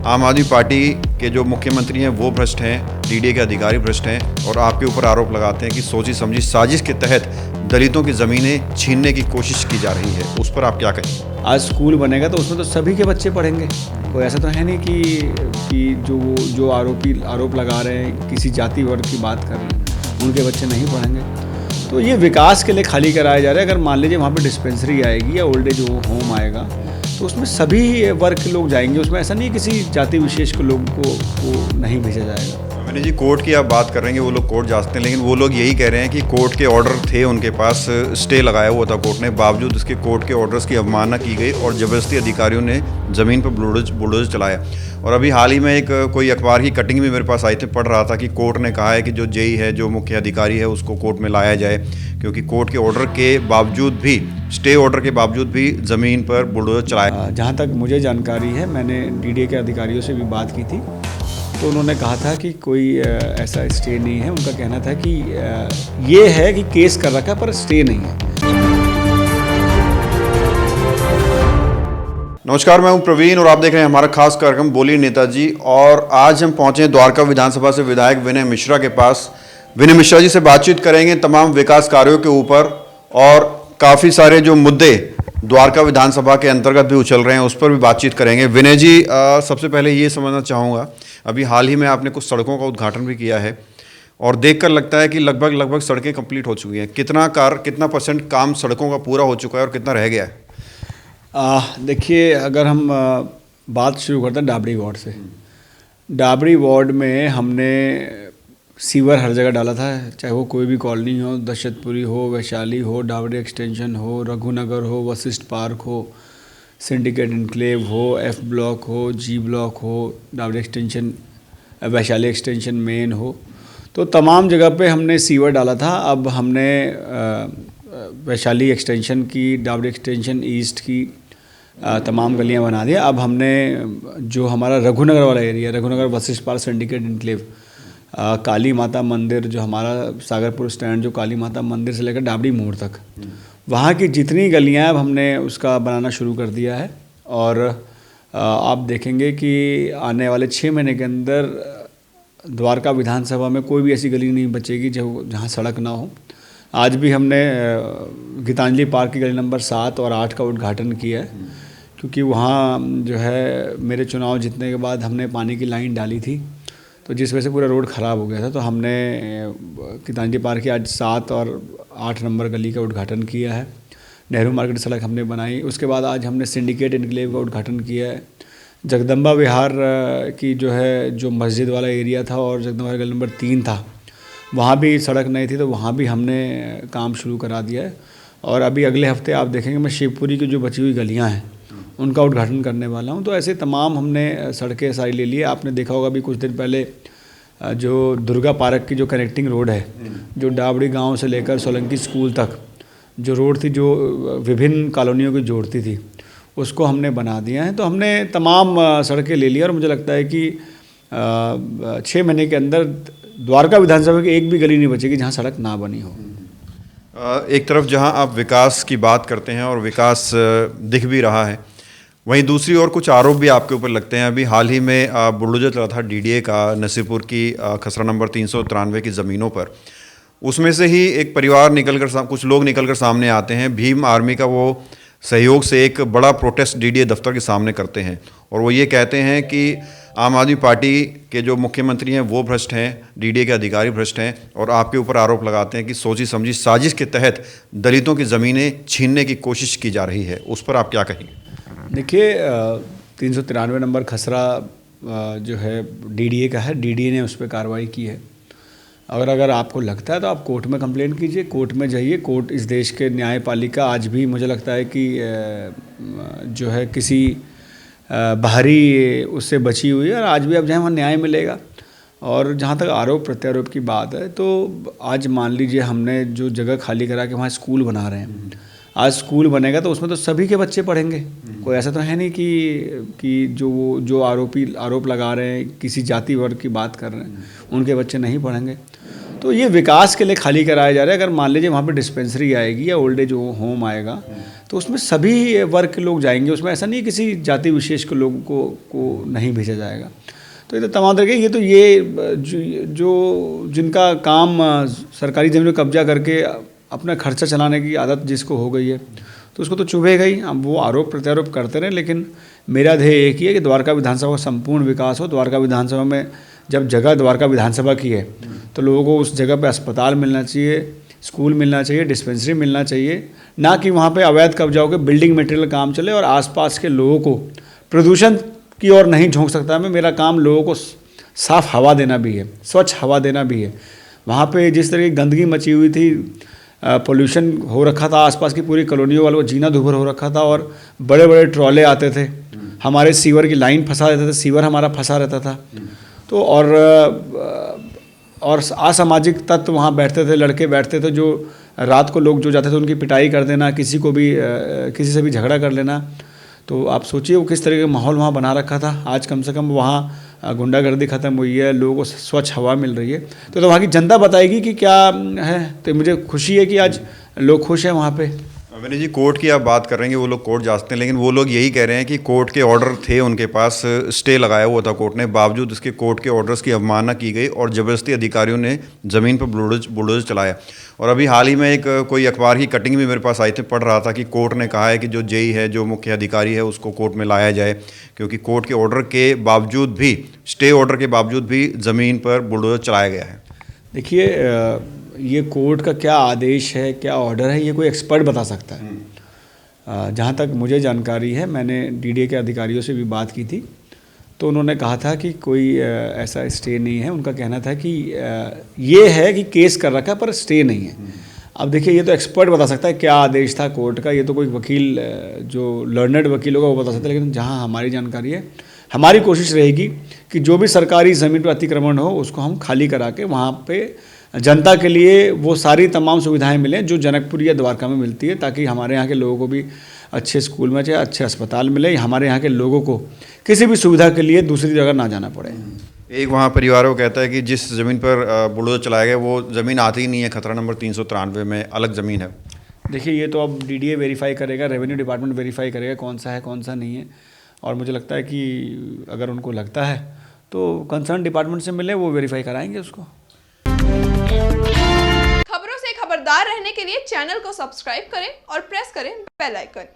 आम आदमी पार्टी के जो मुख्यमंत्री हैं वो भ्रष्ट हैं, डीडीए के अधिकारी भ्रष्ट हैं और आपके ऊपर आरोप लगाते हैं कि सोची समझी साजिश के तहत दलितों की ज़मीनें छीनने की कोशिश की जा रही है। उस पर आप क्या कहें? आज स्कूल बनेगा तो उसमें तो सभी के बच्चे पढ़ेंगे। कोई ऐसा तो है नहीं कि जो आरोप लगा रहे हैं, किसी जाति वर्ग की बात कर रहे हैं, उनके बच्चे नहीं पढ़ेंगे। तो ये विकास के लिए खाली कराया जा रहा है। अगर मान लीजिए वहाँ पे डिस्पेंसरी आएगी या ओल्ड एज होम आएगा तो उसमें सभी वर्ग के लोग जाएंगे। उसमें ऐसा नहीं किसी जाति विशेष के लोगों को नहीं भेजा जाएगा। मैंने जी कोर्ट की आप बात कर रहे हैं कि वो लोग कोर्ट जा सकते हैं, लेकिन वो लोग यही कह रहे हैं कि कोर्ट के ऑर्डर थे उनके पास, स्टे लगाया हुआ था कोर्ट ने, बावजूद उसके कोर्ट के ऑर्डर्स की अवमानना की गई और ज़बरदस्ती अधिकारियों ने ज़मीन पर बुलडोजर चलाया। और अभी हाल ही में एक कोई अखबार की कटिंग भी मेरे पास आई थी, पढ़ रहा था कि कोर्ट ने कहा है कि जो जेई है, जो मुख्य अधिकारी है, उसको कोर्ट में लाया जाए, क्योंकि कोर्ट के ऑर्डर के बावजूद भी, स्टे ऑर्डर के बावजूद भी ज़मीन पर बुलडोजर चलाया। जहाँ तक मुझे जानकारी है, मैंने डीडीए के अधिकारियों से भी बात की थी तो उन्होंने कहा था कि कोई ऐसा स्टे नहीं है। उनका कहना था कि ये है कि केस कर रखा पर स्टे नहीं है। नमस्कार, मैं हूं प्रवीण और आप देख रहे हैं हमारा खास कार्यक्रम बोलिए नेताजी। और आज हम पहुंचे हैं द्वारका विधानसभा से विधायक विनय मिश्रा के पास। विनय मिश्रा जी से बातचीत करेंगे तमाम विकास कार्यों के ऊपर और काफ़ी सारे जो मुद्दे द्वारका विधानसभा के अंतर्गत भी उछल रहे हैं उस पर भी बातचीत करेंगे। विनय जी, सबसे पहले ये समझना चाहूँगा, अभी हाल ही में आपने कुछ सड़कों का उद्घाटन भी किया है और देखकर लगता है कि लगभग सड़कें कंप्लीट हो चुकी हैं। कितना परसेंट काम सड़कों का पूरा हो चुका है और कितना रह गया है? देखिए, अगर हम बात शुरू करते हैं डाबड़ी वार्ड से। डाबड़ी वार्ड में हमने सीवर हर जगह डाला था, चाहे वो कोई भी कॉलोनी हो, दशरथपुरी हो, वैशाली हो, डाबड़ी एक्सटेंशन हो, रघुनगर हो, वशिष्ठ पार्क हो, सिंडिकेट इनक्लेव हो, एफ ब्लॉक हो, जी ब्लॉक हो, Dabri extension, Vaishali extension main हो, तो तमाम जगह पे हमने सीवर डाला था। अब हमने वैशाली एक्सटेंशन की, डाबड़ी एक्सटेंशन ईस्ट की तमाम गलियां बना दी। अब हमने जो हमारा रघुनगर वाला area, Raghunagar Vashisht park, syndicate enclave, Kali Mata मंदिर, जो हमारा सागरपुर स्टैंड, जो काली माता मंदिर से लेकर डाबड़ी मोड़ तक, वहाँ की जितनी गलियाँ अब हमने उसका बनाना शुरू कर दिया है। और आप देखेंगे कि आने वाले 6 महीने के अंदर द्वारका विधानसभा में कोई भी ऐसी गली नहीं बचेगी जहाँ सड़क ना हो। आज भी हमने गीतांजलि पार्क की गली नंबर 7 और 8 का उद्घाटन किया है, क्योंकि वहाँ जो है मेरे चुनाव जीतने के बाद हमने पानी की लाइन डाली थी, तो जिस वजह से पूरा रोड ख़राब हो गया था। तो हमने गीतांजलि पार्क की आज 7 और 8 नंबर गली का उद्घाटन किया है। नेहरू मार्केट सड़क हमने बनाई। उसके बाद आज हमने सिंडिकेट इनक्लेव का उद्घाटन किया है। जगदम्बा विहार की जो मस्जिद वाला एरिया था और जगदम्बा गली नंबर 3 था, वहाँ भी सड़क नहीं थी, तो वहाँ भी हमने काम शुरू करा दिया है। और अभी अगले हफ्ते आप देखेंगे मैं शिवपुरी की जो बची हुई गलियाँ हैं उनका उद्घाटन करने वाला हूँ। तो ऐसे तमाम हमने सड़कें सारी ले ली है। आपने देखा होगा अभी कुछ दिन पहले जो दुर्गा पार्क की जो कनेक्टिंग रोड है, जो डाबड़ी गांव से लेकर सोलंकी स्कूल तक जो रोड थी, जो विभिन्न कॉलोनियों को जोड़ती थी, उसको हमने बना दिया है। तो हमने तमाम सड़कें ले ली और मुझे लगता है कि 6 महीने के अंदर द्वारका विधानसभा की एक भी गली नहीं बचेगी जहाँ सड़क ना बनी हो। एक तरफ जहां आप विकास की बात करते हैं और विकास दिख भी रहा है, वहीं दूसरी ओर कुछ आरोप भी आपके ऊपर लगते हैं। अभी हाल ही में बुलडोजर चला था डीडीए का नसीरपुर की खसरा नंबर 393 की ज़मीनों पर। उसमें से ही एक परिवार कुछ लोग निकलकर सामने आते हैं। भीम आर्मी का वो सहयोग से एक बड़ा प्रोटेस्ट डीडीए दफ्तर के सामने करते हैं और वो ये कहते हैं कि आम आदमी पार्टी के जो मुख्यमंत्री हैं वो भ्रष्ट हैं, डीडीए के अधिकारी भ्रष्ट हैं और आपके ऊपर आरोप लगाते हैं कि सोची समझी साजिश के तहत दलितों की ज़मीनें छीनने की कोशिश की जा रही है। उस पर आप क्या कहेंगे? देखिए, 393 नंबर खसरा जो है डीडीए का है, डीडीए ने उस पर कार्रवाई की है। अगर आपको लगता है तो आप कोर्ट में कंप्लेन कीजिए, कोर्ट में जाइए। कोर्ट इस देश के न्यायपालिका आज भी मुझे लगता है कि जो है किसी बाहरी उससे बची हुई है और आज भी अब जहाँ वहाँ न्याय मिलेगा। और जहाँ तक आरोप प्रत्यारोप की बात है, तो आज मान लीजिए हमने जो जगह खाली करा के वहाँ स्कूल बना रहे हैं, आज स्कूल बनेगा तो उसमें तो सभी के बच्चे पढ़ेंगे। कोई ऐसा तो है नहीं कि जो आरोप लगा रहे हैं, किसी जाति वर्ग की बात कर रहे हैं, उनके बच्चे नहीं पढ़ेंगे। तो ये विकास के लिए खाली कराया जा रहा है। अगर मान लीजिए वहाँ पे डिस्पेंसरी आएगी या ओल्ड एज होम आएगा तो उसमें सभी वर्ग के लोग जाएंगे, उसमें ऐसा नहीं है किसी जाति विशेष के लोगों को नहीं भेजा जाएगा। तो ये तो तमाम तरह के ये जो जिनका काम सरकारी ज़मीन पर कब्जा करके अपना खर्चा चलाने की आदत जिसको हो गई है तो उसको तो चुभेगा ही। अब वो आरोप प्रत्यारोप करते रहें, लेकिन मेरा ध्येय एक ही है कि द्वारका विधानसभा का संपूर्ण विकास हो। द्वारका विधानसभा में जब जगह द्वारका विधानसभा की है तो लोगों को उस जगह पे अस्पताल मिलना चाहिए, स्कूल मिलना चाहिए, डिस्पेंसरी मिलना चाहिए, ना कि वहाँ पे अवैध कब्जा होकर बिल्डिंग मटेरियल काम चले और आसपास के लोगों को प्रदूषण की ओर नहीं झोंक सकता मैं। मेरा काम लोगों को साफ़ हवा देना भी है, स्वच्छ हवा देना भी है। वहाँ पे जिस तरह की गंदगी मची हुई थी, पोल्यूशन हो रखा था, आसपास की पूरी कॉलोनियों वालों को जीना दुभर हो रखा था और बड़े बड़े ट्रॉले आते थे, हमारे सीवर की लाइन फंसा देते थे, सीवर हमारा फंसा रहता था। तो और असामाजिक तत्व वहाँ बैठते थे, लड़के बैठते थे जो रात को लोग जो जाते थे उनकी पिटाई कर देना, किसी को भी किसी से भी झगड़ा कर लेना। तो आप सोचिए वो किस तरह का माहौल वहाँ बना रखा था। आज कम से कम वहाँ गुंडागर्दी ख़त्म हुई है, लोगों को स्वच्छ हवा मिल रही है। तो वहाँ की जनता बताएगी कि क्या है। तो मुझे खुशी है कि आज लोग खुश हैं वहाँ पे। विनय जी, कोर्ट की आप बात कर रहे हैं कि वो लोग कोर्ट जा सकते हैं, लेकिन वो लोग यही कह रहे हैं कि कोर्ट के ऑर्डर थे, उनके पास स्टे लगाया हुआ था कोर्ट ने, बावजूद उसके कोर्ट के ऑर्डर्स की अवमानना की गई और ज़बरदस्ती अधिकारियों ने ज़मीन पर बुलडोजर चलाया। और अभी हाल ही में एक कोई अखबार की कटिंग भी मेरे पास आई थी, पढ़ रहा था कि कोर्ट ने कहा है कि जो जेई है, जो मुख्य अधिकारी है, उसको कोर्ट में लाया जाए, क्योंकि कोर्ट के ऑर्डर के बावजूद भी, स्टे ऑर्डर के बावजूद भी ज़मीन पर बुलडोजर चलाया गया है। देखिए, ये कोर्ट का क्या आदेश है, क्या ऑर्डर है, ये कोई एक्सपर्ट बता सकता है। जहाँ तक मुझे जानकारी है, मैंने डीडीए के अधिकारियों से भी बात की थी, तो उन्होंने कहा था कि कोई ऐसा स्टे नहीं है। उनका कहना था कि ये है कि केस कर रखा है पर स्टे नहीं है। अब देखिए, ये तो एक्सपर्ट बता सकता है क्या आदेश था कोर्ट का, ये तो कोई वकील जो लर्नड वकील होगा वो बता सकता है। लेकिन जहाँ हमारी जानकारी है, हमारी कोशिश रहेगी कि जो भी सरकारी ज़मीन पर अतिक्रमण हो उसको हम खाली करा के वहाँ पे जनता के लिए वो सारी तमाम सुविधाएं मिलें जो जनकपुर या द्वारका में मिलती है, ताकि हमारे यहाँ के लोगों को भी अच्छे स्कूल में चाहे अच्छे अस्पताल मिले, हमारे यहाँ के लोगों को किसी भी सुविधा के लिए दूसरी जगह ना जाना पड़े। एक वहाँ परिवार को कहता है कि जिस ज़मीन पर बुलडोजर चलाया गया वो ज़मीन आती ही नहीं है, खतरा नंबर 393 में अलग ज़मीन है। देखिए, ये तो अब डीडीए वेरीफाई करेगा, रेवेन्यू डिपार्टमेंट वेरीफाई करेगा कौन सा है कौन सा नहीं है। और मुझे लगता है कि अगर उनको लगता है तो कंसर्न डिपार्टमेंट से मिले, वो वेरीफाई कराएंगे उसको। खबरों से खबरदार रहने के लिए चैनल को सब्सक्राइब करें और प्रेस करें बेल आइकन।